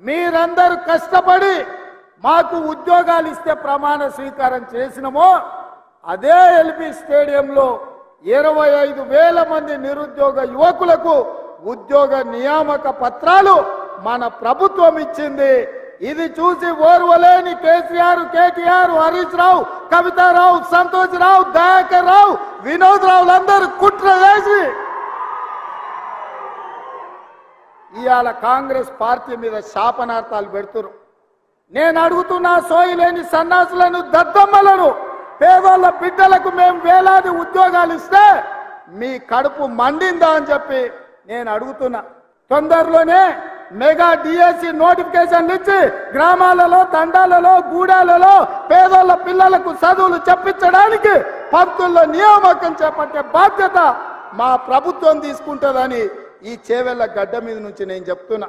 మీరందరూ కష్టపడి మాకు ఉద్యోగాలు ఇస్తే ప్రమాణ స్వీకారం చేసినమో అదే ఎల్బీ స్టేడియంలో 25,000 మంది నిరుద్యోగ యువకులకు ఉద్యోగ నియామక పత్రాలు మన ప్రభుత్వం ఇచ్చింది. ఇది చూసి ఓర్వలేని కేసీఆర్, కేటీఆర్, హరీష్ రావు, కవితారావు, సంతోష్ రావు, దయాకర్ రావు, వినోద్ రావులందరూ కుట్ర చేసి ఇవాళ కాంగ్రెస్ పార్టీ మీద శాపనార్థాలు పెడుతున్నారు. నేను అడుగుతున్నా, సోయిలేని సన్నాసులను, దద్దమ్మలను, పేదోళ్ళ బిడ్డలకు మేము వేలాది ఉద్యోగాలు ఇస్తే మీ కడుపు మండిందా అని చెప్పి నేను అడుగుతున్నా. తొందరలోనే మెగా డిఎస్సి నోటిఫికేషన్లు ఇచ్చి గ్రామాలలో, తండాలలో, గూడాలలో పేదోళ్ళ పిల్లలకు చదువులు చెప్పించడానికి పంతుల్లో నియామకం చేపట్టే బాధ్యత మా ప్రభుత్వం తీసుకుంటుందని ఈ చేవెళ్ల గడ్డ మీద నుంచి నేను చెప్తున్నా.